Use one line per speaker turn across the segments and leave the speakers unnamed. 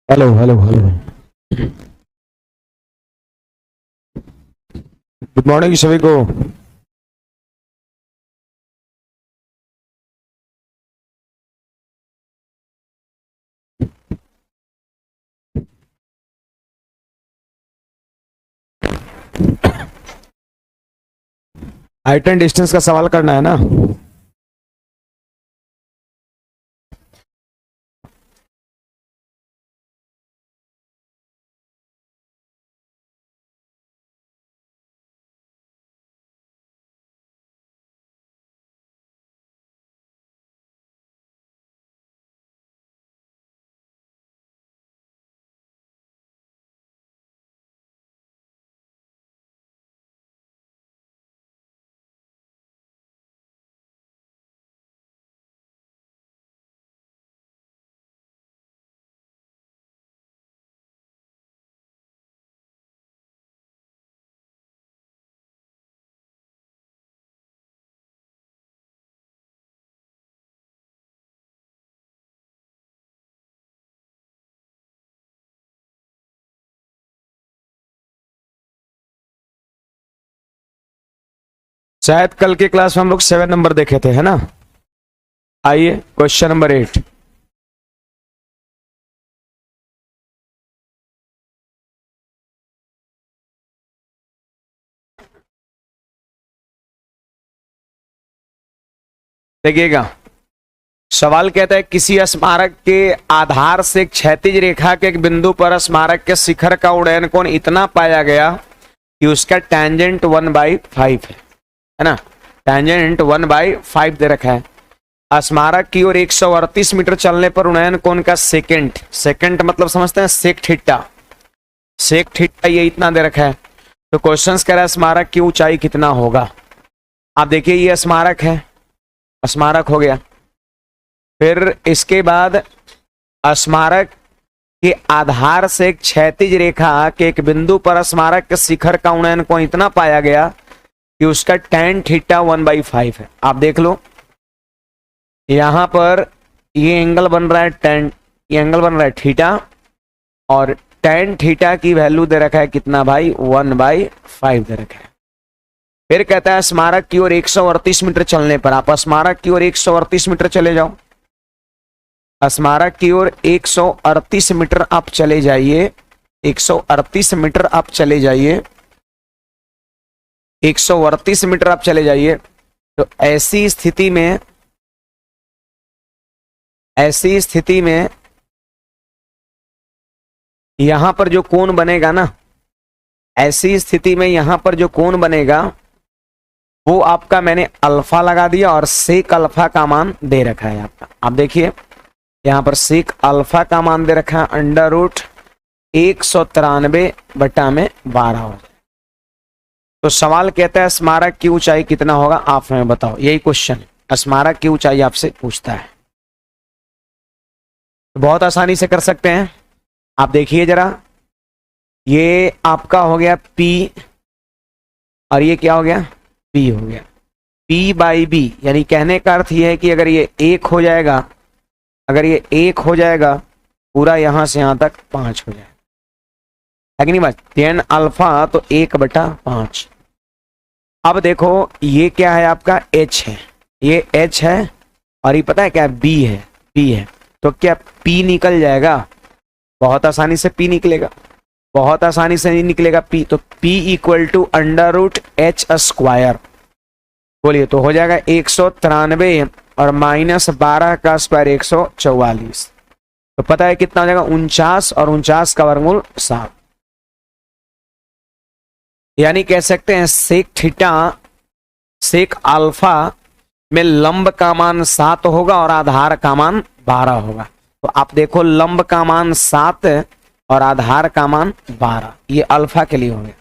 Hello hello hello. Good morning सभी को। Height and distance का सवाल करना है ना। शायद कल के क्लास में हम लोग 7 नंबर देखे थे, है ना। आइए क्वेश्चन नंबर 8। देखिएगा, सवाल कहता है किसी स्मारक के आधार से एक क्षैतिज रेखा के एक बिंदु पर स्मारक के शिखर का उड्डयन कोण इतना पाया गया कि उसका टेंजेंट 1/5 है ना। टेंजेंट 1/5 दे रखा है। स्मारक की ओर 138 मीटर चलने पर उड्डयन कोण का सेकेंड मतलब समझते हैं सेक थीटा ये इतना दे रखा है। तो क्वेश्चन कह रहा है स्मारक की ऊंचाई कितना होगा। आप देखिए ये स्मारक है, स्मारक हो गया। फिर इसके बाद स्मारक के आधार से एक क्षैतिज रेखा के एक बिंदु पर स्मारक के शिखर का उन्नयन कोण इतना पाया गया कि उसका tan थीटा 1/5 है। आप देख लो यहां पर ये एंगल बन रहा है ये एंगल बन रहा है थीटा, और tan थीटा की वैल्यू दे रखा है कितना भाई 1/5 दे रखा है। फिर कहता है स्मारक की ओर 138 मीटर चलने पर, आप स्मारक की ओर 138 मीटर चले जाओ। स्मारक की ओर 138 मीटर आप चले जाइए, 138 मीटर आप चले जाइए, 138 मीटर आप चले जाइए। तो ऐसी स्थिति में यहां पर जो कोण बनेगा ना, ऐसी स्थिति में यहां पर जो कोण बनेगा वो आपका मैंने अल्फा लगा दिया और सेक अल्फा का मान दे रखा है आपका। आप देखिए यहां पर सेक अल्फा का मान दे रखा है √193/12। तो सवाल कहता है स्मारक की ऊंचाई कितना होगा, आप हमें बताओ। यही क्वेश्चन स्मारक की ऊंचाई आपसे पूछता है। तो बहुत आसानी से कर सकते हैं। आप देखिए जरा, ये आपका हो गया P और ये क्या हो गया B हो गया। P/B यानी कहने का अर्थ ये है कि अगर ये 1 हो जाएगा, अगर ये 1 हो जाएगा पूरा यहां से यहां तक 5 हो जाएगा, है कि नहीं बात। tan अल्फा तो 1/5। अब देखो ये क्या है आपका H है, ये H है और ये पता है क्या B है। तो क्या P निकल जाएगा, बहुत आसानी से P निकलेगा, बहुत आसानी से नहीं निकलेगा P। तो P = √h²। बोलिए तो हो जाएगा 193 और -12 का स्क्वायर 144। तो पता है कितना हो जाएगा 49 और 49 का वर्गमूल 7। यानी कह सकते हैं सेक अल्फा में लंब का मान 7 होगा और आधार का मान 12 होगा। तो आप देखो लंब का मान 7 और आधार का मान 12, ये अल्फा के लिए हो गया।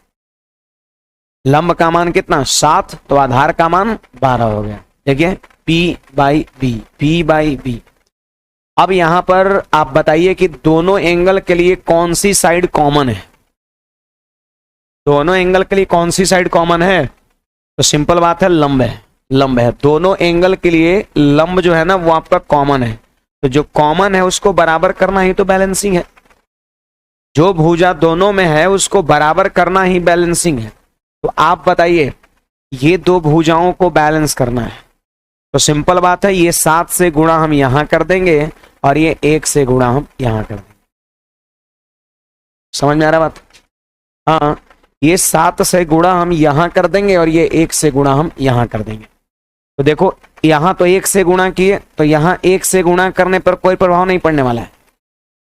लंब का मान कितना 7 तो आधार का मान 12 हो गया। देखिए P/B। अब यहां पर आप बताइए कि दोनों एंगल के लिए कौन सी साइड कॉमन है। दोनों एंगल के लिए कौन सी साइड कॉमन है, तो सिंपल बात है लंब है। दोनों एंगल के लिए लंब जो है ना वो आपका कॉमन है। तो जो कॉमन है उसको बराबर करना ही तो बैलेंसिंग है। जो भुजा दोनों में है उसको बराबर करना ही बैलेंसिंग है। तो आप बताइए, ये दो भुजाओं को बैलेंस करना है तो सिंपल बात है, ये 7 से गुणा हम यहां कर देंगे और ये 1 से गुणा हम यहां कर देंगे। समझ में आ रहा बात? हाँ, ये 7 से गुणा हम यहां कर देंगे और ये 1 से गुणा हम यहां कर देंगे। तो देखो, यहां तो 1 से गुणा किए तो यहां 1 से गुणा करने पर कोई प्रभाव नहीं पड़ने वाला है,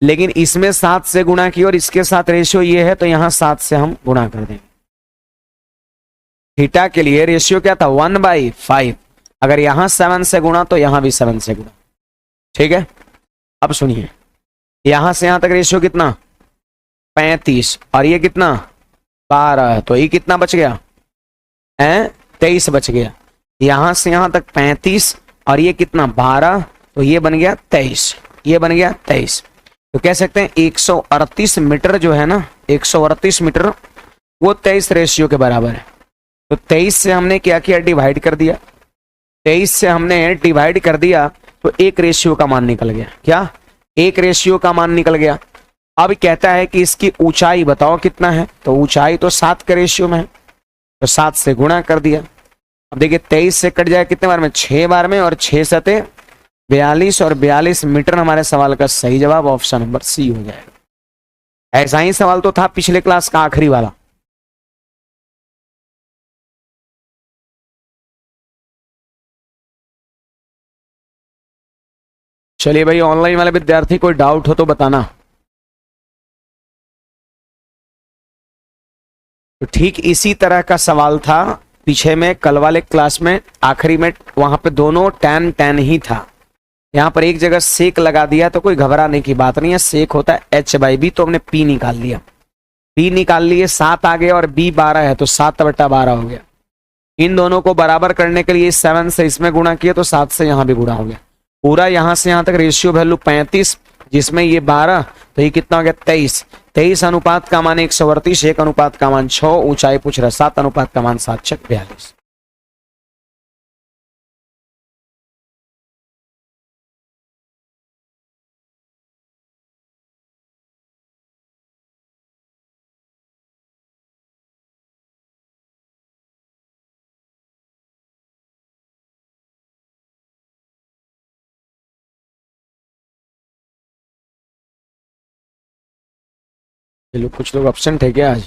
लेकिन इसमें 7 से गुणा किए और इसके साथ रेशियो ये है तो यहां 7 से हम गुणा कर देंगे। थीटा के लिए रेशियो क्या था? 1/5। अगर यहां 7 से गुणा तो यहां भी 7 से गुणा। ठीक है, अब सुनिए, यहां से यहां तक रेशियो कितना? 35 और ये कितना? 12। तो ये कितना बच गया? 23 बच गया। यहां से यहां तक 35 और ये कितना? 12। तो ये बन गया 23, ये बन गया 23। तो कह सकते हैं 138 मीटर जो है ना, 138 मीटर वो 23 रेशियो के बराबर है। तो 23 से हमने क्या किया? डिवाइड कर दिया। 23 से हमने डिवाइड कर दिया तो एक रेशियो का मान निकल गया। क्या? एक रेशियो का मान निकल गया। अब कहता है कि इसकी ऊंचाई बताओ कितना है? तो ऊंचाई तो 7 के रेशियो में है, तो 7 से गुणा कर दिया। अब देखिए 23 से कट जाए कितने बार में? 6 बार में, और 6 सते 42 और 42 मीटर हमारे सवाल का सही जवाब ऑप्शन नंबर सी हो जाएगा। ऐसा ही सवाल तो था पिछले क्लास का आखिरी वाला। चलिए भाई, ऑनलाइन वाले विद्यार्थी कोई डाउट हो तो बताना। तो ठीक इसी तरह का सवाल था पीछे में, कल वाले क्लास में आखिरी में, वहां पे दोनों tan tan ही था। यहाँ पर एक जगह सेक लगा दिया तो कोई घबराने की बात नहीं है, सेक होता है h/b। तो हमने p निकाल लिया, p निकाल लिए, 7 आ गया और b 12 है तो 7/12 हो गया। इन दोनों को बराबर करने के लिए 7 से इसमें गुणा किया तो 7 से यहां भी गुणा हो गया। पूरा यहां से यहां तक रेशियो वैल्यू 35, जिसमें ये 12, तो ये कितना हो गया? 23। 23 अनुपात का मान 138, 1 अनुपात का मान 6, ऊंचाई पूछ रहा 7 अनुपात का मान 7 6 42। चलो, कुछ लोग एब्सेंट है क्या आज?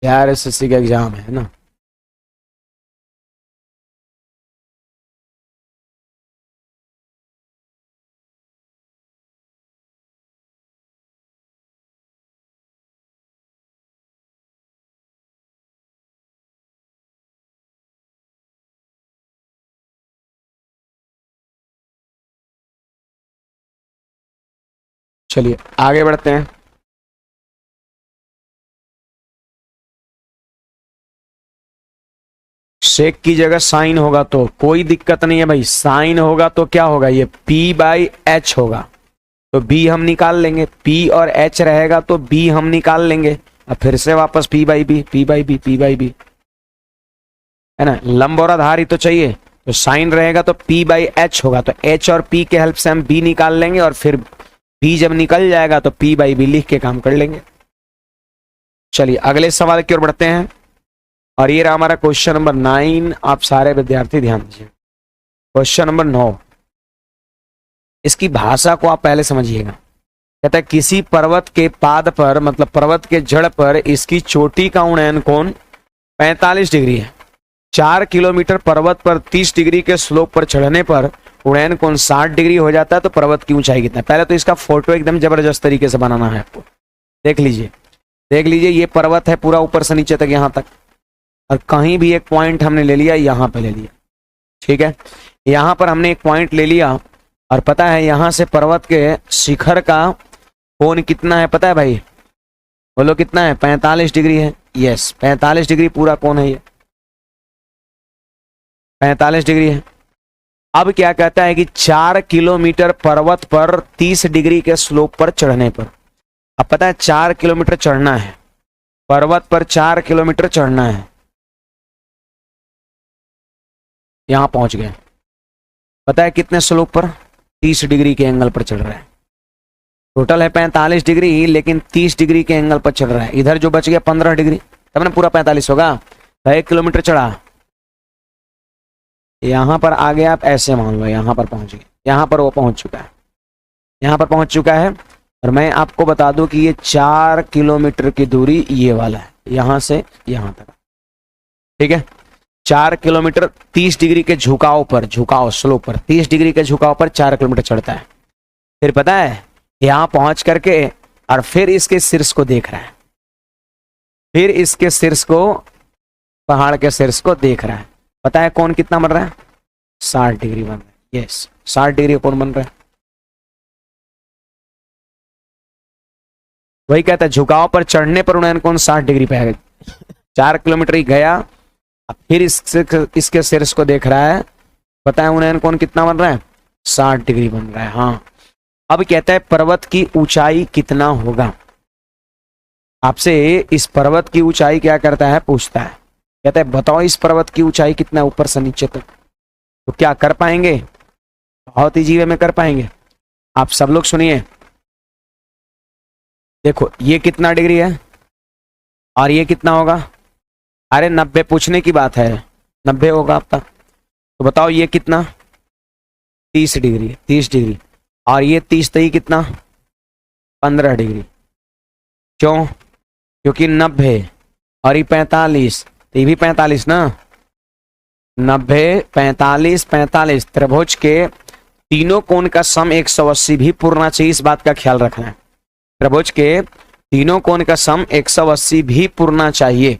यार एसएससी का एग्जाम है ना। चलिए आगे बढ़ते हैं। सेक की जगह साइन होगा तो कोई दिक्कत नहीं है भाई, साइन होगा तो क्या होगा? ये p/h होगा, तो b हम निकाल लेंगे। p और h रहेगा तो b हम निकाल लेंगे। अब फिर से वापस p/b, p/b, p/b, है ना। लंब और आधार ही तो चाहिए, तो साइन रहेगा तो p/h होगा, तो h और p के हेल्प से हम b निकाल लेंगे और फिर b जब निकल जाएगा तो p/b लिख के काम कर लेंगे। चलिए अगले सवाल की ओर बढ़ते हैं, और ये रहा हमारा क्वेश्चन नंबर 9। आप सारे विद्यार्थी ध्यान दीजिए, क्वेश्चन नंबर 9। इसकी भाषा को आप पहले समझिएगा। कहता है किसी पर्वत के पाद पर, मतलब पर्वत के जड़ पर, इसकी चोटी का उन्नयन कोण 45 डिग्री है। 4 किलोमीटर पर्वत पर 30 डिग्री के स्लोप पर चढ़ने पर उन्नयन कोण 60 डिग्री हो जाता है, तो पर्वत की ऊंचाई कितना है? पहले तो इसका फोटो एकदम जबरदस्त तरीके से बनाना है आपको। देख लीजिए, देख लीजिए, ये पर्वत है पूरा ऊपर से नीचे तक यहां तक, और कहीं भी एक पॉइंट हमने ले लिया, यहां पे ले लिया। ठीक है, यहां पर हमने एक पॉइंट ले लिया, और पता है यहां से पर्वत के शिखर का कोण कितना है? पता है भाई? बोलो कितना है? 45 डिग्री है। यस, 45 डिग्री पूरा कोण है, ये 45 डिग्री है। अब क्या कहता है कि 4 किलोमीटर पर्वत पर 30 डिग्री के स्लोप पर चढ़ने पर, अब पता है 4 किलोमीटर चढ़ना है पर्वत पर, 4 किलोमीटर चढ़ना है। यहां पहुंच गए, पता है कितने स्लोप पर? 30 डिग्री के एंगल पर चढ़ रहा है। टोटल है 45 डिग्री, लेकिन 30 डिग्री के एंगल पर चल रहा है। इधर जो बच गया 15 डिग्री, तब ना पूरा 45 होगा। तो 1 किलोमीटर चढ़ा, यहां पर आ गया, आप ऐसे मान लो यहां पर पहुंच गए, यहां पर वो पहुंच चुका है, यहां पर पहुंच चुका है। और मैं आपको बता दूं कि ये 4 किलोमीटर की दूरी ये वाला है, यहां से यहां तक, ठीक है। 4 किलोमीटर 30 डिग्री के झुकाव पर, झुकाव स्लोप पर 30 डिग्री के झुकाव पर 4 किलोमीटर चढ़ता है। फिर पता है यहां पहुंच करके और फिर इसके शीर्ष को देख रहा है, फिर इसके शीर्ष को, पहाड़ के शीर्ष को देख रहा है। पता है कौन कितना बन रहा है? 60 डिग्री बन रहा है। यस, 60 डिग्री कौन बन रहा है? वही कहता है झुकाव पर चढ़ने पर उन्हें कौन 60 डिग्री पे है। 4 किलोमीटर ही गया, अब फिर इसके शीर्ष को देख रहा है। पता है उन्हें कौन कितना बन रहा है? 60 डिग्री बन रहा है। हाँ, अब कहता है पर्वत की ऊंचाई कितना होगा। आपसे इस पर्वत की ऊंचाई क्या करता है, पूछता है। कहता है बताओ इस पर्वत की ऊंचाई कितना है ऊपर से नीचे तक। तो क्या कर पाएंगे? बहुत इजी वे में कर पाएंगे। आप सब लोग सुनिए, देखो ये कितना डिग्री है और ये कितना होगा? अरे 90 पूछने की बात है, 90 होगा आपका। तो बताओ ये कितना? 30 डिग्री, 30 डिग्री। और ये 30 तो ये कितना? 15 डिग्री। क्यों? क्योंकि 90 और ये 45, तो ये भी 45 ना। 90, 45, 45। त्रिभुज के तीनों कोण का सम 180 भी पूरना चाहिए, इस बात का ख्याल रखना है। त्रिभुज के तीनों कोण का सम 180 भी पूरना चाहिए।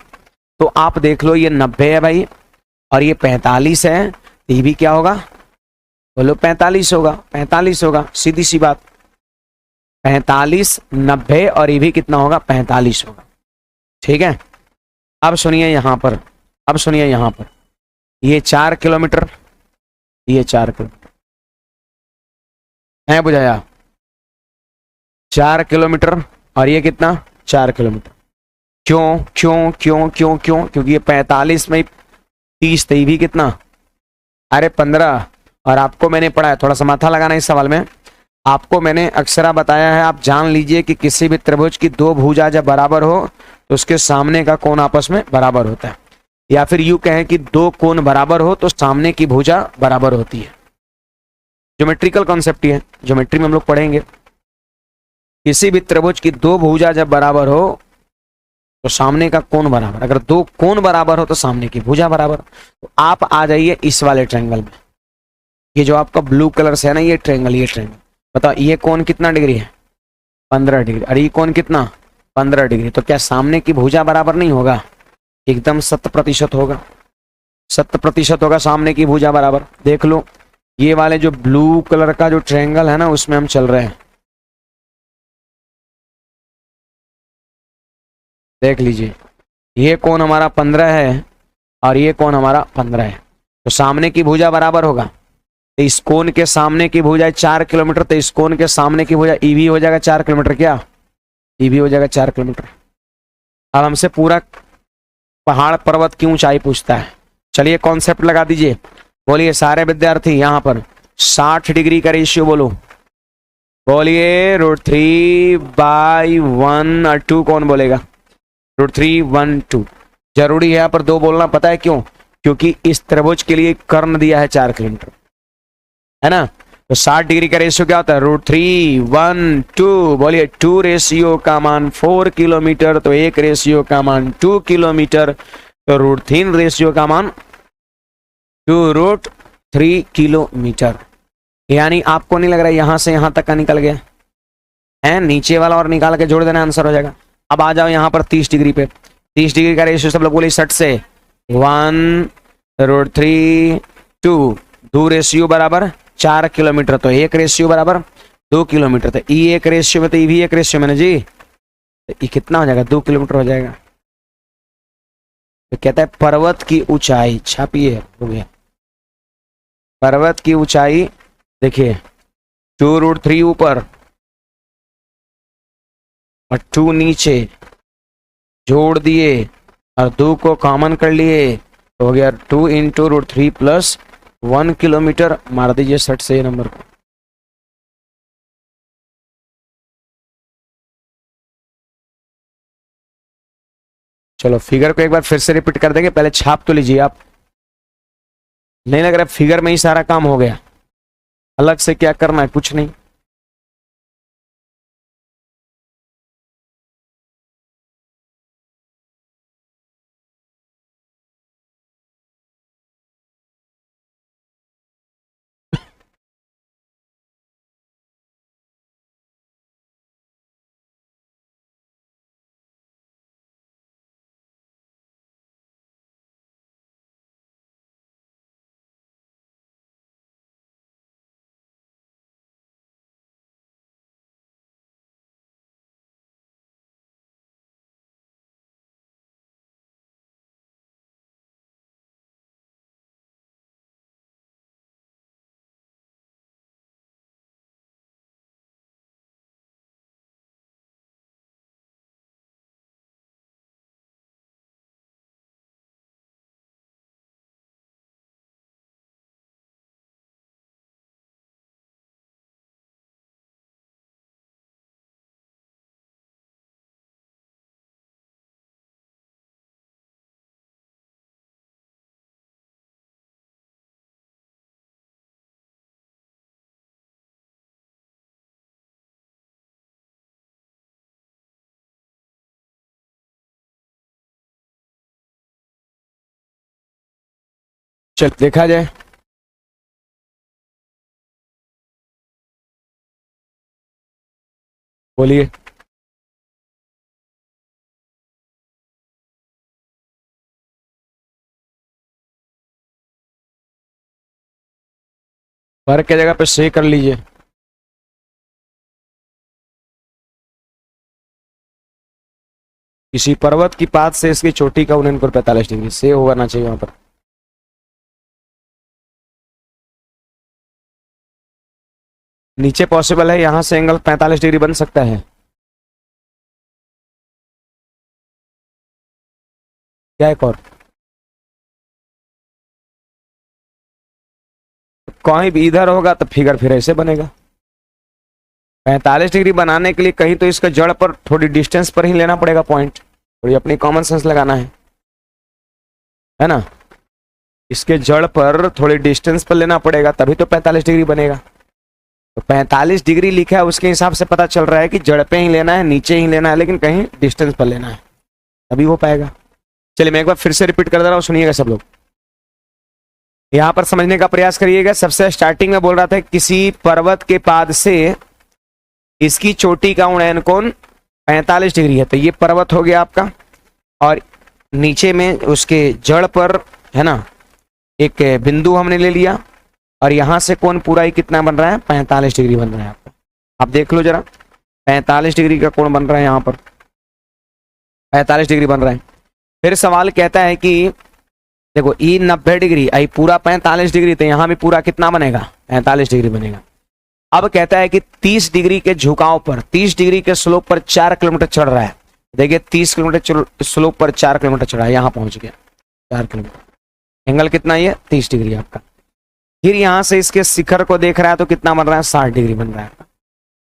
तो आप देख लो ये 90 है भाई और ये 45 है, तो ये भी क्या होगा? बोलो 45 होगा, 45 होगा, सीधी सी बात। 45, 90 और ये भी कितना होगा? 45 होगा। ठीक है, अब सुनिए यहां पर, अब सुनिए यहां पर, ये 4 किलोमीटर, ये 4 किलोमीटर है, बुझाया? 4 किलोमीटर और ये कितना? 4 किलोमीटर। क्यों क्यों क्यों क्यों क्यों? क्योंकि ये 45 में 30, तो ये भी कितना? अरे 15। और आपको मैंने पढ़ाया, थोड़ा सा माथा लगाना इस सवाल में, आपको मैंने अक्सरा बताया है, आप जान लीजिए कि किसी भी त्रिभुज की दो भुजा जब बराबर हो तो उसके सामने का कोण आपस में बराबर होता है। या फिर यूं कहें कि दो कोण बराबर हो तो सामने की भुजा बराबर होती है। ज्योमेट्रिकल कॉन्सेप्ट है, ज्योमेट्री में हम लोग पढ़ेंगे। किसी भी त्रिभुज की दो भुजा जब बराबर हो तो सामने का कोण बराबर, अगर दो कोण बराबर हो तो सामने की भुजा बराबर। तो आप आ जाइए इस वाले ट्रायंगल में, ये जो आपका ब्लू कलर से है ना, ये ट्रायंगल, ये ट्रायंगल। बताओ ये कोण कितना डिग्री है? 15 डिग्री। अरे ये कोण कितना? 15 डिग्री। तो क्या सामने की भुजा बराबर नहीं होगा? एकदम 100% होगा, 100% होगा सामने की भुजा बराबर। देख लो ये वाले जो ब्लू कलर का जो ट्रायंगल है ना, उसमें हम चल रहे हैं। देख लीजिए, ये कोण हमारा 15 है और ये कोण हमारा 15 है, तो सामने की भुजा बराबर होगा। तो इस कोण के सामने की भुजा 4 किलोमीटर, तो इस कोण के सामने की भुजा ई भी हो जाएगा 4 किलोमीटर। क्या? ई भी हो जाएगा 4 किलोमीटर। अब हमसे पूरा पहाड़ पर्वत की ऊंचाई पूछता है। चलिए कॉन्सेप्ट लगा दीजिए, बोलिए सारे विद्यार्थी यहाँ पर 60 डिग्री का रेशियो बोलो, बोलिए √3/1 और 2 कौन बोलेगा? √3, 1, 2 जरूरी है यहाँ पर 2 बोलना। पता है क्यों? क्योंकि इस त्रिभुज के लिए कर्ण दिया है 4 किलोमीटर, है ना। तो 60 डिग्री का रेशियो क्या होता है? √3, 1, 2। बोलिए 2 रेशियो का मान 4 किलोमीटर, तो 1 रेशियो का मान 2 किलोमीटर, तो √3 रेशियो का मान 2√3 किलोमीटर। यानी आपको नहीं लग रहा है यहां से यहां तक का निकल गया है? नीचे वाला और निकाल के जोड़ देना, आंसर हो जाएगा। अब आ जाओ यहाँ पर 30 डिग्री पे। 30 डिग्री का रेशियो सब लोग बोले 60 से 1√3, 2। 2 रेशियो बराबर 4 किलोमीटर, तो 1 रेशियो बराबर 2 किलोमीटर। तो ई 1 रेशियो में, तो ई भी 1 रेशियो में ना जी, तो ई कितना हो जाएगा? 2 किलोमीटर हो जाएगा। तो कहता है पर्वत की ऊंचाई, छापिए, हो गया। पर्वत की ऊंचाई देखिए 2√3 ऊपर और 2 नीचे, जोड़ दिए और 2 को कॉमन कर लिए, तो हो गया 2 × √3 + 1 किलोमीटर। मार दीजिए 60 से ये नंबर को। चलो फिगर को एक बार फिर से रिपीट कर देंगे, पहले छाप तो लीजिए आप। नहीं लग रहा फिगर में ही सारा काम हो गया, अलग से क्या करना है, कुछ नहीं। चल देखा जाए। बोलिए। भर के जगह पे सही कर लीजिए। किसी पर्वत की पात से इसकी चोटी का उन्नयन 45 डिग्री से होना चाहिए वहां पर। नीचे पॉसिबल है, यहां से एंगल 45 डिग्री बन सकता है। क्या एक और कहीं भी इधर होगा तो फिगर फिर ऐसे बनेगा। 45 डिग्री बनाने के लिए कहीं तो इसका जड़ पर थोड़ी डिस्टेंस पर ही लेना पड़ेगा पॉइंट, थोड़ी अपनी कॉमन सेंस लगाना है ना। इसके जड़ पर थोड़ी डिस्टेंस पर लेना पड़ेगा तभी तो 45 डिग्री बनेगा। तो 45 डिग्री लिखा है उसके हिसाब से पता चल रहा है कि जड़ पे ही लेना है, नीचे ही लेना है, लेकिन कहीं डिस्टेंस पर लेना है, तभी हो पाएगा। चलिए मैं एक बार फिर से रिपीट कर दे रहा हूँ, सुनिएगा सब लोग। यहां पर समझने का प्रयास करिएगा। सबसे स्टार्टिंग में बोल रहा था किसी पर्वत के पाद से इसकी चोटी का उन्नयन कोण 45 डिग्री है, तो ये पर्वत हो गया आपका, और नीचे में उसके जड़ पर है ना एक बिंदु हमने ले लिया, और यहां से कोण पूरा ही कितना बन रहा है, 45 डिग्री बन रहा है आपका। आप देख लो जरा, 45 डिग्री का कोण बन रहा है, यहां पर 45 डिग्री बन रहा है। फिर सवाल कहता है कि देखो ई 90 डिग्री, आई पूरा 45 डिग्री, तो यहां भी पूरा कितना बनेगा, 45 डिग्री बनेगा। अब कहता है कि 30 डिग्री के झुकाव पर, 30 डिग्री के स्लोप पर 4 किलोमीटर चढ़ रहा है। देखिए 30 किलोमीटर स्लोप पर 4 किलोमीटर चढ़ा है, यहां पहुंच गया 4 किलोमीटर। एंगल कितना है, 30 डिग्री आपका। फिर यहां से इसके शिखर को देख रहा है तो कितना बन रहा है, 60 डिग्री बन रहा है।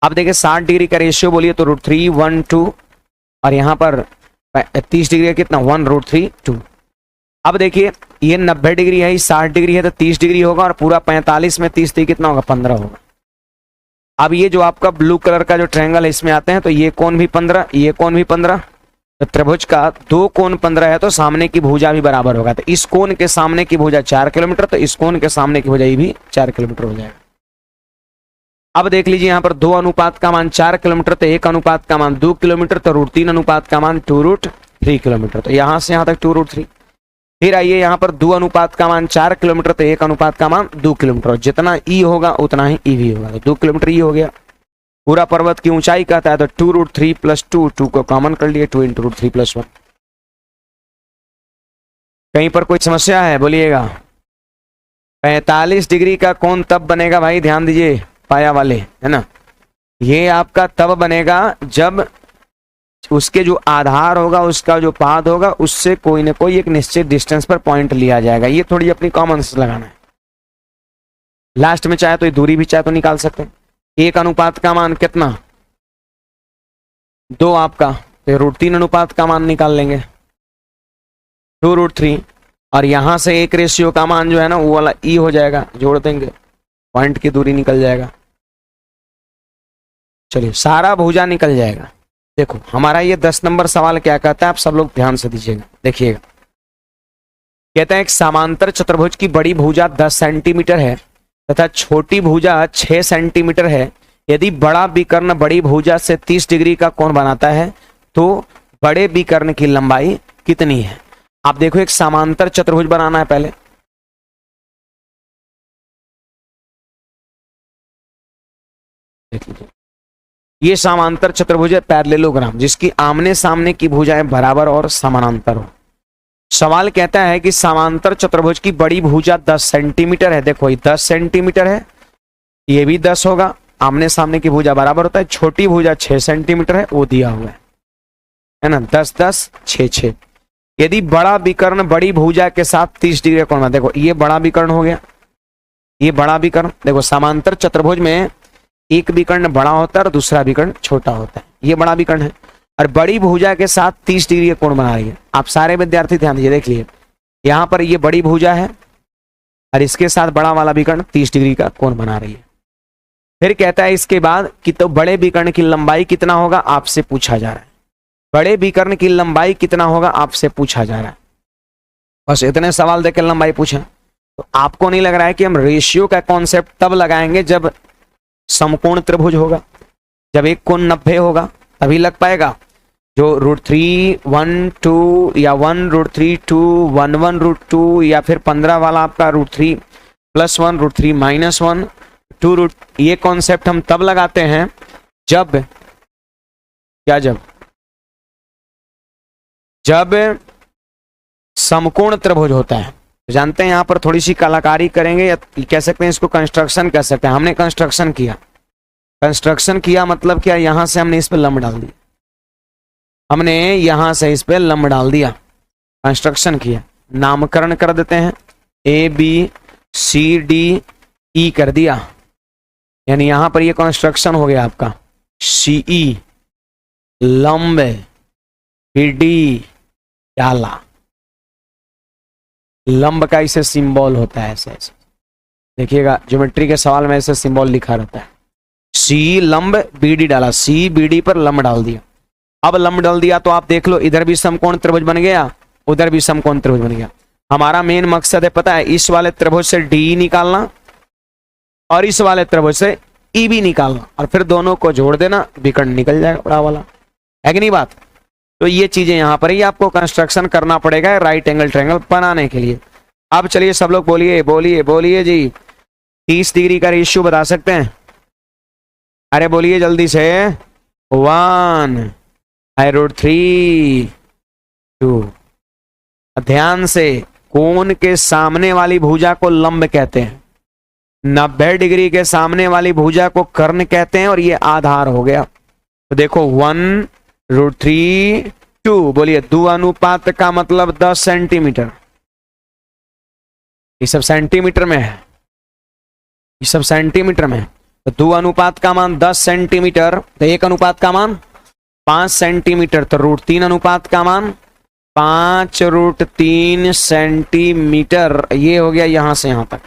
अब देखिए 60 डिग्री का रेशियो बोलिए तो √3 1 2, और यहां पर 30 डिग्री का कितना 1 √3 2। अब देखिए ये 90 डिग्री है, 60 डिग्री है, तो 30 डिग्री होगा, और पूरा 45 में 30 कितना होगा, 15 होगा। अब ये जो आपका ब्लू कलर का जो ट्रायंगल है इसमें आते हैं, तो ये कोण भी 15, ये कोण भी 15, तो त्रिभुज का दो कोण 15 है, तो सामने की भुजा भी बराबर होगा। तो इस कोण के सामने की भुजा 4 किलोमीटर, तो इस कोण के सामने की भुजा ये भी 4 किलोमीटर हो जाएगा। अब देख लीजिए यहाँ पर 2 अनुपात का मान 4 किलोमीटर, तो 1 अनुपात का मान 2 किलोमीटर, तो √3 अनुपात का मान 2√3 किलोमीटर, तो यहाँ से यहाँ तक 2√3। फिर आइए यहाँ पर 2 अनुपात का मान 4 किलोमीटर, तो 1 अनुपात का मान 2 किलोमीटर, और जितना ई होगा उतना ही ई भी होगा, तो 2 किलोमीटर ई हो गया। पूरा पर्वत की ऊंचाई कहता है तो 2√3 + 2, 2 को कॉमन कर लिए, 2 × √3 + 1। कहीं पर कोई समस्या है बोलिएगा। 45 डिग्री का कोण तब बनेगा भाई, ध्यान दीजिए पाया वाले, है ना। ये आपका तब बनेगा जब उसके जो आधार होगा, उसका जो पाद होगा, उससे कोई ना कोई एक निश्चित डिस्टेंस पर पॉइंट लिया जाएगा। ये थोड़ी अपनी कॉमन सेंस लगाना है। लास्ट में चाहे तो ये दूरी भी चाहे तो निकाल सकते हैं। 1 अनुपात का मान कितना, 2 आपका, तो √3 अनुपात का मान निकाल लेंगे। 2√3 और यहां से एक रेशियो का मान जो है ना वो वाला ई हो जाएगा, जोड़ देंगे, पॉइंट की दूरी निकल जाएगा। चलिए सारा भुजा निकल जाएगा। देखो हमारा ये 10 नंबर सवाल क्या कहता है, आप सब लोग ध्यान से दीजिएगा, देखिएगा। कहता है एक समांतर चतुर्भुज की बड़ी भुजा 10 सेंटीमीटर है तथा छोटी भुजा 6 सेंटीमीटर है। यदि बड़ा विकर्ण बड़ी भुजा से 30 डिग्री का कोण बनाता है तो बड़े विकर्ण की लंबाई कितनी है। आप देखो एक समांतर चतुर्भुज बनाना है पहले। देख लीजिए, ये समांतर चतुर्भुज है पैरेललोग्राम, जिसकी आमने सामने की भुजाएं बराबर और समानांतर हो। सवाल कहता है कि समांतर चतुर्भुज की बड़ी भुजा 10 सेंटीमीटर है। देखो ये 10 सेंटीमीटर है, ये भी 10 होगा, आमने सामने की भुजा बराबर होता है। छोटी भुजा 6 सेंटीमीटर है, वो दिया हुआ है ना, 10 10 6 6। यदि बड़ा विकर्ण बड़ी भुजा के साथ 30 डिग्री कोण में, देखो ये बड़ा विकर्ण हो गया, ये बड़ा विकर्ण। देखो समांतर चतुर्भुज में एक विकर्ण बड़ा होता है और दूसरा विकर्ण छोटा होता है, ये बड़ा विकर्ण है और बड़ी भुजा के साथ 30 डिग्री का कोण बना रही है। आप सारे विद्यार्थी ध्यान दीजिए, देख लिए यहां पर ये बड़ी भुजा है और इसके साथ बड़ा वाला विकर्ण 30 डिग्री का कोण बना रही है। फिर कहता है इसके बाद कि तो बड़े विकर्ण की लंबाई कितना होगा, आपसे पूछा जा रहा है। बड़े विकर्ण की लंबाई कितना होगा आपसे पूछा जा रहा है। बस इतने सवाल देकर लंबाई पूछे तो आपको नहीं लग रहा है कि हम रेशियो का कॉन्सेप्ट तब लगाएंगे जब समकोण त्रिभुज होगा, जब एक कोण 90 होगा तभी लग पाएगा। जो √3 1 2 या 1√3 2 1 1√2 या फिर 15 वाला आपका √3 + 1 √3 - 1 2 ये कॉन्सेप्ट हम तब लगाते हैं जब क्या, जब समकोण त्रिभुज होता है। जानते हैं यहां पर थोड़ी सी कलाकारी करेंगे या कह सकते हैं इसको कंस्ट्रक्शन कह सकते हैं। हमने कंस्ट्रक्शन किया, कंस्ट्रक्शन किया मतलब क्या, यहां से हमने इस पे लंब डाल दिया, हमने यहां से इस पे लंब डाल दिया, कंस्ट्रक्शन किया। नामकरण कर देते हैं, ABCDE कर दिया, यानी यहां पर ये कंस्ट्रक्शन हो गया आपका। CE लंब, BD डाला, लंब का इसे सिंबल होता है ऐसे ऐसे, देखिएगा ज्योमेट्री के सवाल में ऐसे सिंबल लिखा रहता है। C लंब, BD डाला, CBD पर लंब डाल दिया। अब लंब डाल दिया तो आप देख लो इधर भी समकोण त्रिभुज बन गया, उधर भी समकोण त्रिभुज बन गया। हमारा मेन मकसद है पता है, इस वाले त्रिभुज से DE निकालना और इस वाले त्रिभुज से EB निकालना और फिर दोनों को जोड़ देना, विकर्ण निकल जाएगा बड़ा वाला, है कि नहीं बात। तो ये चीजें यहां पर ही आपको कंस्ट्रक्शन करना पड़ेगा राइट एंगल ट्रायंगल बनाने के लिए। अब चलिए सब लोग बोलिए बोलिए बोलिए जी, 30 डिग्री का रेशियो बता सकते हैं? अरे बोलिए जल्दी से। 1 √3 2। ध्यान से, कोण के सामने वाली भुजा को लंब कहते हैं, 90 डिग्री के सामने वाली भुजा को कर्ण कहते हैं और ये आधार हो गया। तो देखो 1 √3 2, बोलिए 2 अनुपात का मतलब 10 सेंटीमीटर, ये सब सेंटीमीटर में है, ये सब सेंटीमीटर में है। तो 2 अनुपात का मान 10 सेंटीमीटर, तो 1 अनुपात का मान 5 सेंटीमीटर, तो √3 अनुपात का मान 5 √3 सेंटीमीटर। ये हो गया यहां से यहां तक।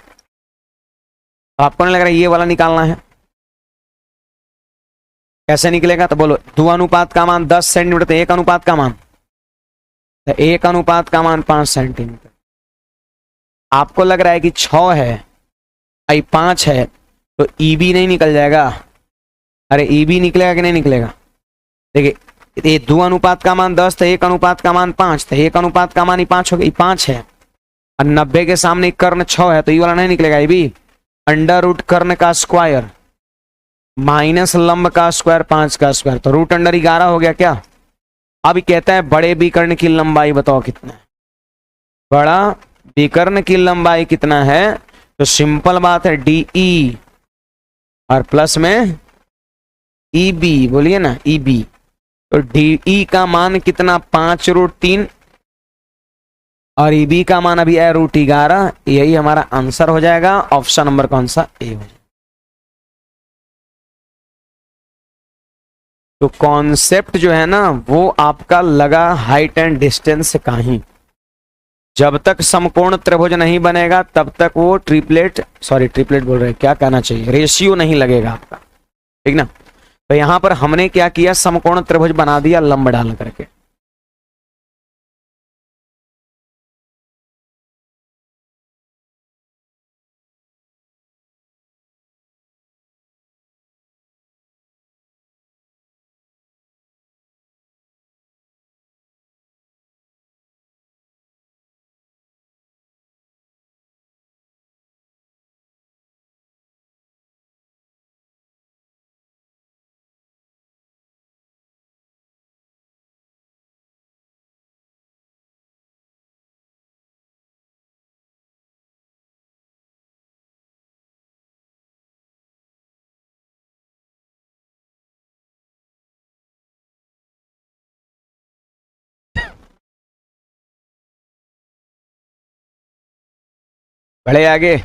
आपको नहीं लग रहा है ये वाला निकालना है? कैसे निकलेगा तो बोलो, 2 अनुपात का मान 10 सेंटीमीटर, तो 1 अनुपात का मान, तो 1 अनुपात का मान 5 सेंटीमीटर। आपको लग रहा है कि 6 है, आई 5 है, तो EB नहीं निकल जाएगा? अरे EB निकलेगा कि नहीं निकलेगा? देखिए ये 2 अनुपात का मान 10 था, 1 अनुपात का मान 5 था, 1 अनुपात का मान ही 5 हो गया, 5 है और 90 के सामने कर्ण 6 है, तो ये वाला नहीं निकलेगा। ये भी √ कर्ण का स्क्वायर माइनस लंब का स्क्वायर 5 का स्क्वायर, तो √11 हो गया क्या। अब कहता है बड़े विकर्ण की लंबाई बताओ कितना है, बड़ा विकर्ण की लंबाई कितना है। तो सिंपल बात है DE और प्लस में EB, बोलिए ना EB। तो DE का मान कितना, 5 √3 और EB का मान अभी है √11। यही हमारा आंसर हो जाएगा, ऑप्शन नंबर कौन सा, A हो जाएगा। तो कॉन्सेप्ट जो है ना वो आपका लगा हाइट एंड डिस्टेंस का ही। जब तक समकोण त्रिभुज नहीं बनेगा तब तक वो ट्रिपलेट बोल रहे, क्या कहना चाहिए, रेशियो नहीं लगेगा आपका, ठीक ना। तो यहां पर हमने क्या किया, समकोण त्रिभुज बना दिया लंब डाल करके। बढ़े आगे।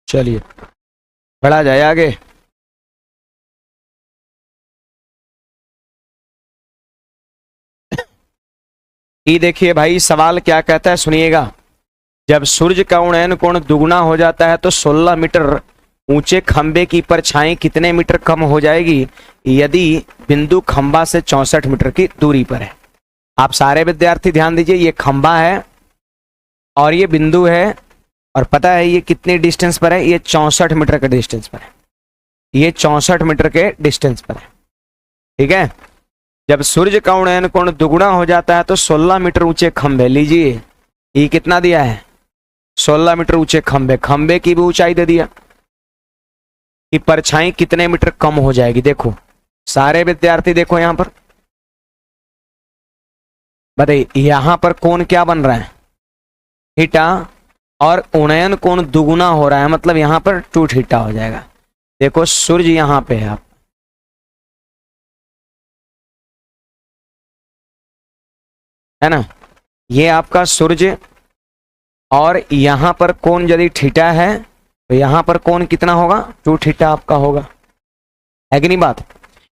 चलिए बढ़ा जाए आगे। ये देखिए भाई सवाल क्या कहता है, सुनिएगा। जब सूर्य का उन्नयन कोण दुगुना हो जाता है तो 16 मीटर ऊंचे खंबे की परछाई कितने मीटर कम हो जाएगी यदि बिंदु खंबा से 64 मीटर की दूरी पर है। आप सारे विद्यार्थी ध्यान दीजिए, ये खंबा है और ये बिंदु है, और पता है ये कितने डिस्टेंस पर है, ये 64 मीटर के डिस्टेंस पर है, ये 64 मीटर के डिस्टेंस पर है, ठीक है। जब सूर्य का उन्नयन कोण दुगुना हो जाता है तो 16 मीटर ऊंचे खंबे, लीजिए ये कितना दिया है, 16 मीटर ऊंचे खंबे, खंबे की भी ऊंचाई दे दिया कि परछाई कितने मीटर कम हो जाएगी। देखो सारे विद्यार्थी देखो यहां पर, बताइए यहां पर कोण क्या बन रहा है, थीटा, और उन्नयन कोण दुगुना हो रहा है, मतलब यहां पर 2 थीटा हो जाएगा। देखो सूर्य यहां पे है, है ना, ये आपका सूर्य, और यहां पर कोण यदि थीटा है तो यहां पर कोण कितना होगा, 2 थीटा आपका होगा, है कि नहीं बात।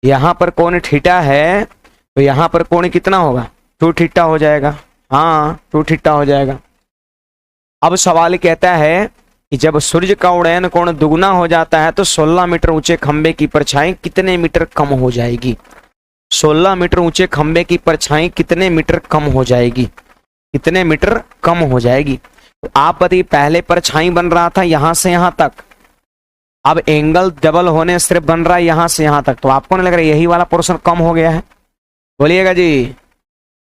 यहां पर कोण थीटा है तो यहां पर कोण कितना होगा, 2 थीटा हो जाएगा, हाँ 2 थीटा हो जाएगा। अब सवाल कहता है कि जब सूर्य का उन्नयन कोण दुगुना हो जाता है तो 16 मीटर ऊंचे खंबे की परछाई कितने मीटर कम हो जाएगी। 16 मीटर ऊंचे खंबे की परछाई कितने मीटर कम हो जाएगी, कितने मीटर कम हो जाएगी। तो आप बताइए, पहले परछाई बन रहा था यहां से यहां तक, अब एंगल डबल होने सिर्फ बन रहा है यहां से यहां तक, तो आपको नहीं लग रहा यही वाला पोर्शन कम हो गया है, बोलिएगा जी,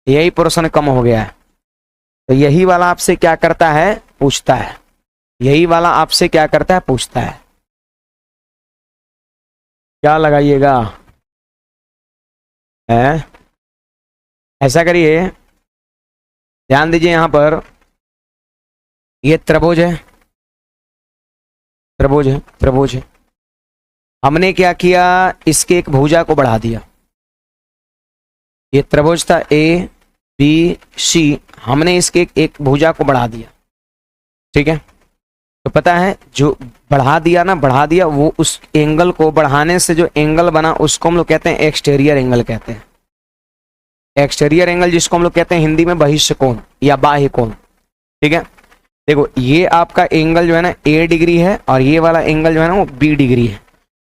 यही पोर्शन कम हो गया है। तो यही वाला आपसे क्या करता है, पूछता है, यही वाला आपसे क्या करता है, पूछता है, क्या लगाइएगा, है ऐसा करिए, ध्यान दीजिए यहां पर, ये त्रिभुज है, त्रिभुज है, त्रिभुज है, हमने क्या किया, इसके एक भुजा को बढ़ा दिया, ये त्रिभुज था ए बी सी, हमने इसके एक भुजा को बढ़ा दिया, ठीक है। तो पता है जो बढ़ा दिया ना, बढ़ा दिया, वो उस एंगल को बढ़ाने से जो एंगल बना उसको हम लोग कहते हैं एक्सटीरियर एंगल कहते हैं, एक्सटीरियर एंगल जिसको हम लोग कहते हैं हिंदी में बहिष्य कोण या बाह्य कोण, ठीक है। देखो ये आपका एंगल जो है ना ए डिग्री है और ये वाला एंगल जो है ना वो बी डिग्री है,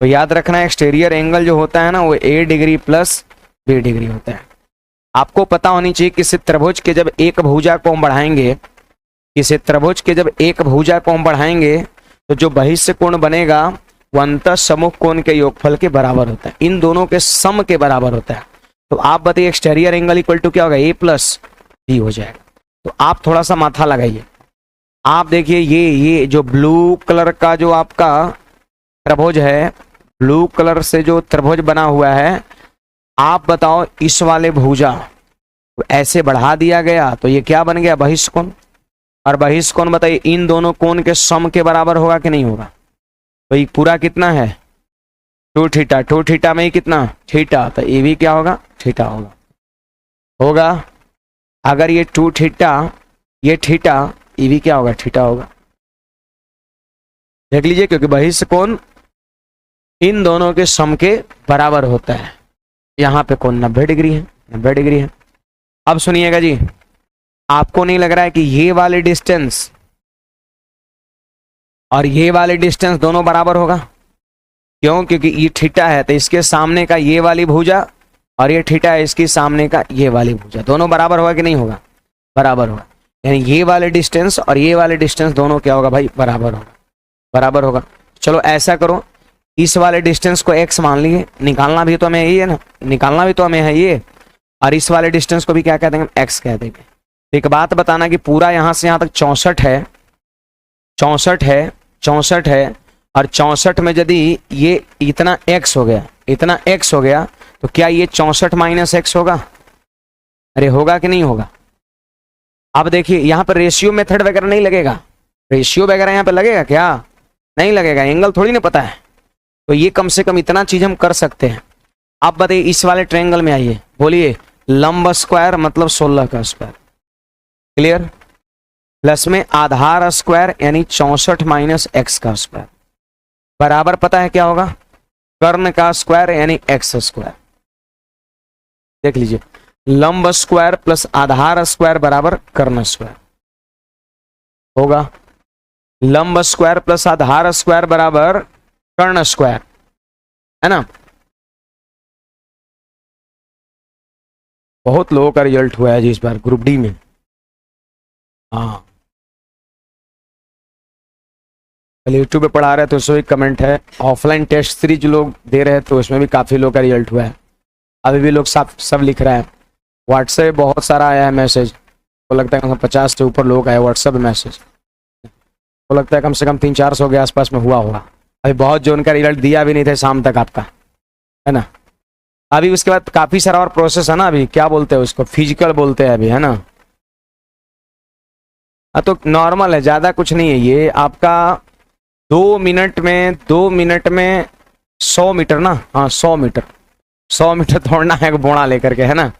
तो याद रखना एक्सटीरियर एंगल जो होता है ना वो ए डिग्री प्लस बी डिग्री होता है। आपको पता होनी चाहिए किसी त्रिभुज के जब एक भुजा को हम बढ़ाएंगे, किसी त्रिभुज के जब एक भुजा को हम बढ़ाएंगे तो जो बहिष्य कोण बनेगा वंतः सम्मुख कोण के योगफल के बराबर होता है, इन दोनों के सम के बराबर होता है। तो आप बताइए एक्सटेरियर एंगल इक्वल टू क्या होगा, ए प्लस बी हो जाएगा। तो आप थोड़ा सा माथा लगाइए। आप देखिए ये जो ब्लू कलर का जो आपका त्रिभुज है, ब्लू कलर से जो त्रिभुज बना हुआ है, आप बताओ इस वाले भुजा ऐसे बढ़ा दिया गया तो ये क्या बन गया, बहिष्कोण। और बहिष्कोण बताइए इन दोनों कोण के सम के बराबर होगा कि नहीं होगा। तो ये पूरा कितना है, 2 थीटा, 2 थीटा में ही कितना थीटा, तो ये भी क्या होगा, थीटा होगा। अगर ये 2 थीटा, ये थीटा, ये भी क्या होगा, थीटा होगा। देख लीजिए, क्योंकि बहिष्कोण इन दोनों के सम के बराबर होता है। यहाँ पे कोण 90 डिग्री है, 90 डिग्री है। अब सुनिएगा जी, आपको नहीं लग रहा है कि ये वाले डिस्टेंस और ये वाले डिस्टेंस दोनों बराबर होगा? क्यों? क्योंकि ये थीटा है तो इसके सामने का ये वाली भुजा और ये थीटा है इसके सामने का ये वाली भुजा, दोनों बराबर होगा कि नहीं होगा, बराबर होगा। यानी ये वाले डिस्टेंस और ये वाले डिस्टेंस दोनों क्या होगा भाई, बराबर होगा, बराबर होगा। चलो ऐसा करो, इस वाले डिस्टेंस को x मान लिए, निकालना भी तो हमें यही है ना, निकालना भी तो हमें है ये, और इस वाले डिस्टेंस को भी क्या कह देंगे, x कह देंगे। एक बात बताना कि पूरा यहाँ से यहाँ तक 64 है, 64 है, 64 है, और 64 में यदि ये इतना x हो गया, इतना x हो गया, तो क्या ये 64 माइनस x होगा? अरे होगा कि नहीं होगा? अब देखिए यहाँ पर रेशियो मेथड वगैरह नहीं लगेगा, रेशियो वगैरह यहाँ पे लगेगा क्या, नहीं लगेगा, एंगल थोड़ी ना पता है। तो ये कम से कम इतना चीज हम कर सकते हैं। आप बताइए इस वाले ट्रायंगल में आइए, बोलिए लंब स्क्वायर मतलब 16 का स्क्वायर, क्लियर, प्लस में आधार स्क्वायर यानी 64 माइनस एक्स का स्क्वायर, बराबर पता है क्या होगा, कर्ण का स्क्वायर यानी एक्स स्क्वायर। देख लीजिए, लंब स्क्वायर प्लस आधार स्क्वायर बराबर कर्ण स्क्वायर होगा, लंब स्क्वायर प्लस आधार स्क्वायर बराबर कर्ण स्क्वायर, है ना। बहुत लोगों का रिजल्ट हुआ है जी इस बार ग्रुप डी में। हाँ, पहले यूट्यूब पे पढ़ा रहे थे उसमें भी कमेंट है, ऑफलाइन टेस्ट सीरीज जो लोग दे रहे थे उसमें भी काफ़ी लोग का रिजल्ट हुआ है। अभी भी लोग सब लिख रहे हैं, व्हाट्सएप बहुत सारा आया है मैसेज, तो लगता है 50 से ऊपर लोग आए व्हाट्सएप मैसेज, तो लगता है कम से कम 300-400 के आसपास में हुआ होगा। अभी बहुत जो उनका रिजल्ट दिया भी नहीं थे शाम तक आपका, है ना। अभी उसके बाद काफ़ी सारा और प्रोसेस है ना, अभी क्या बोलते हैं उसको, फिजिकल बोलते हैं अभी, है ना। तो नॉर्मल है, ज़्यादा कुछ नहीं है ये आपका, 2 मिनट में 2 मिनट में 100 मीटर ना, हाँ 100 मीटर, 100 मीटर दौड़ना है बोड़ा लेकर के, है ना।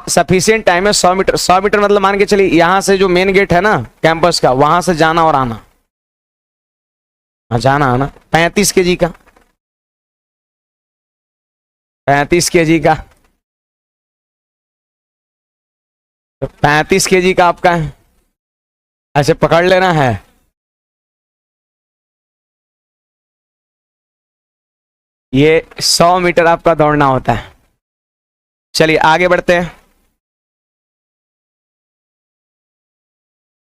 सफिशियंट टाइम है 100 मीटर, 100 मीटर मतलब मान के चलिए यहाँ से जो मेन गेट है ना कैंपस का, वहां से जाना और आना, हाँ जाना आना 35 kg का, 35 kg का, तो 35 kg का आपका है, ऐसे पकड़ लेना है। ये 100 मीटर आपका दौड़ना होता है। चलिए आगे बढ़ते हैं,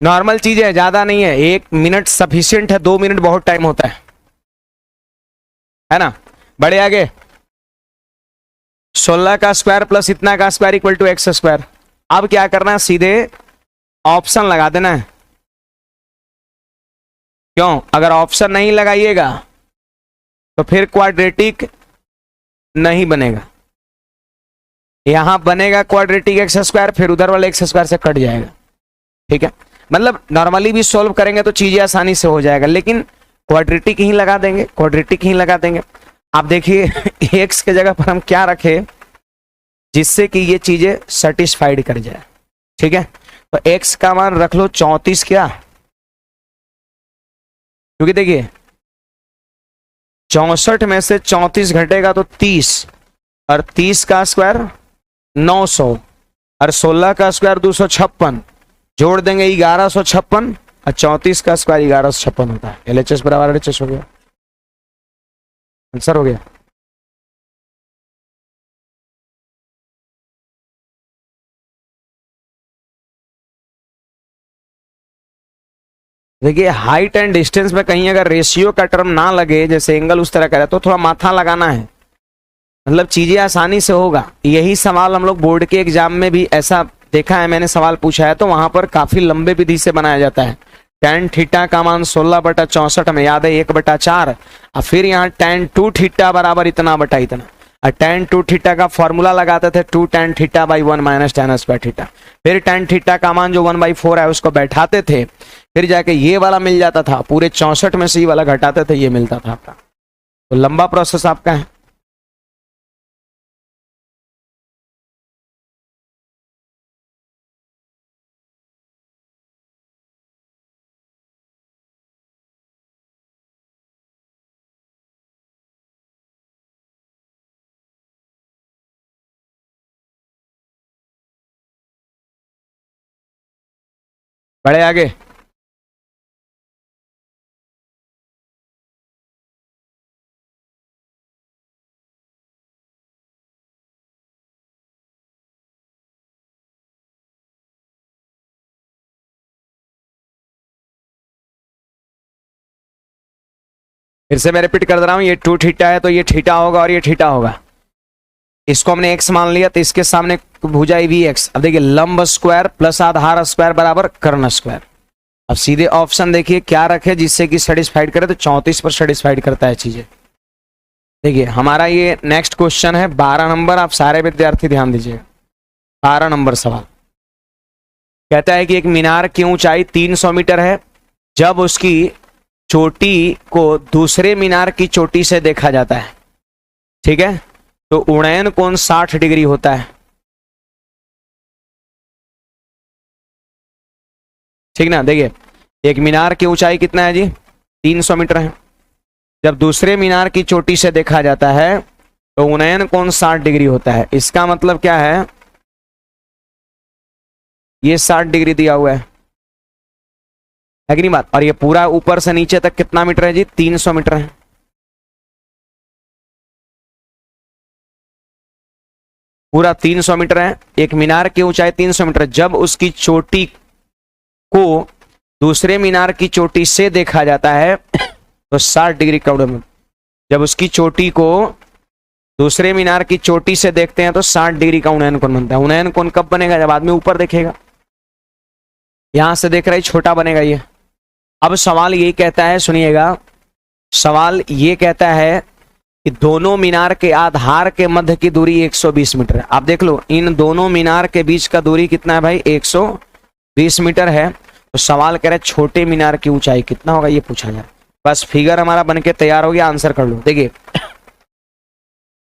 नॉर्मल चीज है, ज्यादा नहीं है, 1 मिनट सफिशियंट है, 2 मिनट बहुत टाइम होता है ना। बढ़े आगे, 16 का स्क्वायर प्लस इतना का square equal to X square. अब क्या करना है, सीधे ऑप्शन लगा देना है। क्यों? अगर ऑप्शन नहीं लगाइएगा तो फिर क्वाड्रेटिक नहीं बनेगा, यहां बनेगा क्वाड्रेटिक एक्स स्क्वायर, फिर उधर वाले एक्स स्क्वायर से कट जाएगा, ठीक है। मतलब नॉर्मली भी सॉल्व करेंगे तो चीजें आसानी से हो जाएगा, लेकिन क्वाड्रेटिक ही लगा देंगे, क्वाड्रेटिक ही लगा देंगे। आप देखिए एक्स के जगह पर हम क्या रखें जिससे कि ये चीजें सेटिस्फाइड कर जाए, ठीक है। तो एक्स का मान रख लो 34, क्या, क्योंकि देखिए 64 में से 34 घटेगा तो 30, और 30 का स्क्वायर 900, और 16 का स्क्वायर 256, जोड़ देंगे 1156, और 34 का स्क्वायर 1156 होता है। एलएचएस बराबर एलएचएस हो गया, आंसर हो गया। देखिए हाइट एंड डिस्टेंस में कहीं अगर रेशियो का टर्म ना लगे, जैसे एंगल उस तरह का है, तो थोड़ा माथा लगाना है, मतलब चीजें आसानी से होगा। यही सवाल हम लोग बोर्ड के एग्जाम में भी ऐसा देखा है, मैंने सवाल पूछा है तो वहां पर काफी लंबे विधि से बनाया जाता है। tan थीटा का मान 16/64 में याद है 1/4, और फिर यहाँ tan 2 थीटा बराबर इतना बटा इतना, और tan 2 थीटा का फॉर्मूला लगाते थे 2 tan theta by 1 minus tan square theta. फिर tan थीटा का मान जो 1/4 है उसको बैठाते थे, फिर जाके ये वाला मिल जाता था, पूरे 64 में से ये वाला घटाते थे, ये मिलता था आपका। तो लंबा प्रोसेस आपका है। बड़े आगे। फिर से मैं रिपीट कर दे रहा हूं, ये 2 थीटा है तो ये थीटा होगा और ये थीटा होगा। इसको हमने x मान लिया तो इसके सामने भुजा वी एक्स। अब देखिए लंब स्क्वायर प्लस आधार स्क्वायर बराबर कर्ण स्क्वायर। अब सीधे ऑप्शन देखिए क्या रखे जिससे कि सेटिस्फाइड करे, तो 34 पर सेटिस्फाइड करता है चीजें। देखिए हमारा ये नेक्स्ट क्वेश्चन है 12 नंबर, आप सारे विद्यार्थी ध्यान दीजिएगा। 12 नंबर सवाल कहता है कि एक मीनार की ऊंचाई 300 मीटर है, जब उसकी चोटी को दूसरे मीनार की चोटी से देखा जाता है, ठीक है, तो उन्नयन कोण 60 डिग्री होता है। ठीक ना। देखिए एक मीनार की ऊंचाई कितना है जी, 300 मीटर है, जब दूसरे मीनार की चोटी से देखा जाता है तो उन्नयन कोण 60 डिग्री होता है। इसका मतलब क्या है, ये 60 डिग्री दिया हुआ है कि नहीं बात, और ये पूरा ऊपर से नीचे तक कितना मीटर है जी, 300 मीटर है। पूरा 300 मीटर है, एक मीनार की ऊंचाई 300 मीटर, जब उसकी चोटी को दूसरे मीनार की चोटी से देखा जाता है तो 60 डिग्री का उन्नयन। जब उसकी चोटी को दूसरे मीनार की चोटी से देखते हैं तो 60 डिग्री का उन्नयन कोण बनता है। उन्नयन कोण कब बनेगा, जब आदमी ऊपर देखेगा, यहां से देख रहा है छोटा बनेगा ये। अब सवाल ये कहता है, सुनिएगा, सवाल ये कहता है कि दोनों मीनार के आधार के मध्य की दूरी 120 मीटर है। आप देख लो इन दोनों मीनार के बीच का दूरी कितना है भाई, 120 मीटर है। तो सवाल कह रहा है छोटे मीनार की ऊंचाई कितना होगा, ये पूछा जाए। बस फिगर हमारा बनके तैयार हो गया, आंसर कर लो। देखिए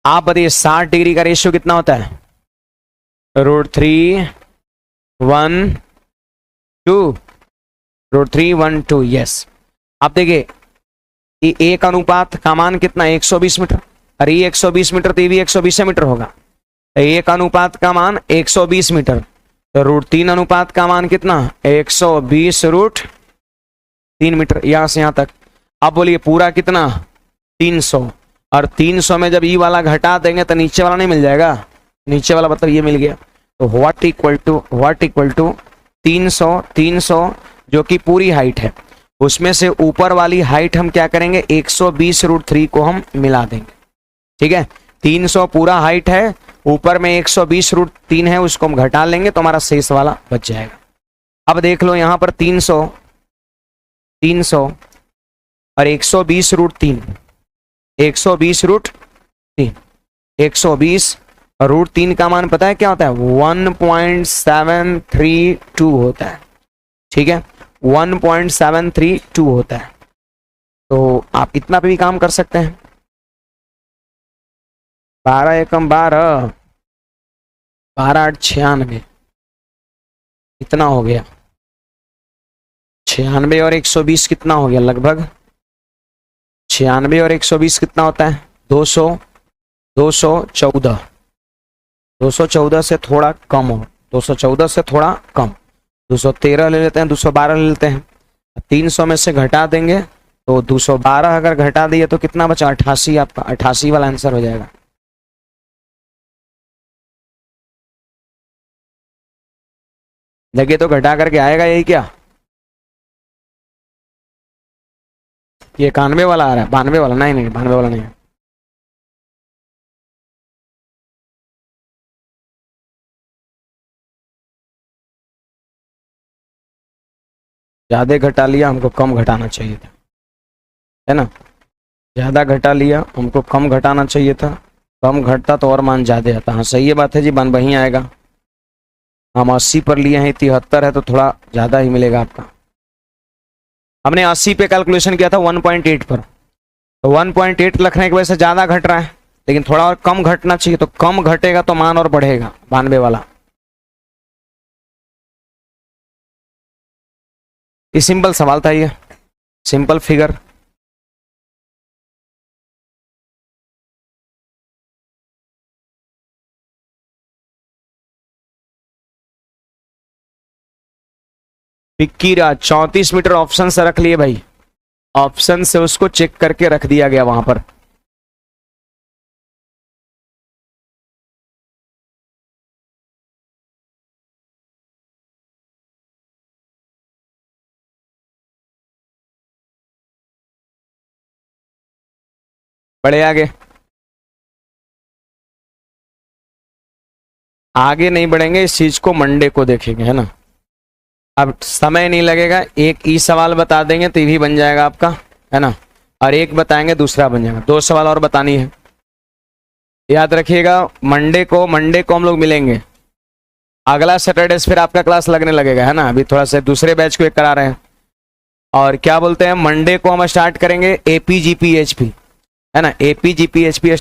आप बताइए 60 डिग्री का रेशियो कितना होता है, √3 1 2, √3 1 2, यस। आप देखिए ये एक अनुपात का मान कितना, 120 मीटर, अरे ये 120 मीटर तो ये भी 120 मीटर होगा। तो एक अनुपात का मान 120 मीटर, तो √3 अनुपात का मान कितना, 120 √3 मीटर, यहां से यहां तक। अब बोलिए पूरा कितना, 300, और 300 में जब ई वाला घटा देंगे तो नीचे वाला नहीं मिल जाएगा, नीचे वाला मतलब ये मिल गया। तो व्हाट इक्वल टू 300 जो कि पूरी हाइट है, उसमें से ऊपर वाली हाइट हम क्या करेंगे, 120 √3 को हम मिला देंगे। ठीक है, 300 पूरा हाइट है, ऊपर में 120 √3 है, उसको हम घटा लेंगे तो हमारा शेष वाला बच जाएगा। अब देख लो यहाँ पर 300 और 120 √3, 120 √3, 120 और √3 का मान पता है क्या होता है, 1.732 होता है। ठीक है, 1.732 होता है। तो आप इतना पे भी काम कर सकते हैं। 12 एकम 12, 12 8 96, इतना हो गया। 96 और 120 कितना हो गया, लगभग 96 और 120 कितना होता है, 200, 214, 214 से थोड़ा कम हो, 214 से थोड़ा कम, 213 ले लेते हैं, 212 ले लेते हैं, 300 में से घटा देंगे तो 212 अगर घटा दिए तो कितना बचा, 88। आपका 88 वाला आंसर हो जाएगा। देखिए तो घटा करके आएगा यही क्या, ये 91 वाला आ रहा है, 92 वाला नहीं, 92 वाला नहीं है। ज्यादा घटा लिया, हमको कम घटाना चाहिए था, है ना। ज्यादा घटा लिया, हमको कम घटाना चाहिए था। कम घटता तो और मान ज्यादा आता। हाँ सही है, बात है जी, मान वहीं आएगा। हम 80 पर लिए हैं, 73 है तो थोड़ा ज्यादा ही मिलेगा आपका। हमने 80 पे कैलकुलेशन किया था 1.8 पर, तो 1.8 रखने की वजह से ज्यादा घट रहा है, लेकिन थोड़ा और कम घटना चाहिए, तो कम घटेगा तो मान और बढ़ेगा 92 वाला। ये सिंपल सवाल था, ये सिंपल फिगर। राज 34 मीटर ऑप्शन से रख लिए भाई, ऑप्शन से उसको चेक करके रख दिया गया वहां पर। बढ़े आगे, आगे नहीं बढ़ेंगे, इस चीज को मंडे को देखेंगे, है ना। अब समय नहीं लगेगा, एक ई सवाल बता देंगे तो ये भी बन जाएगा आपका, है ना, और एक बताएंगे दूसरा बन जाएगा। 2 सवाल और बतानी है, याद रखिएगा। मंडे को हम लोग मिलेंगे। अगला सैटरडे फिर आपका क्लास लगने लगेगा, है ना। अभी थोड़ा सा दूसरे बैच को एक करा रहे हैं, और क्या बोलते हैं, मंडे को हम स्टार्ट करेंगे APGPHP, है ना। APGPHP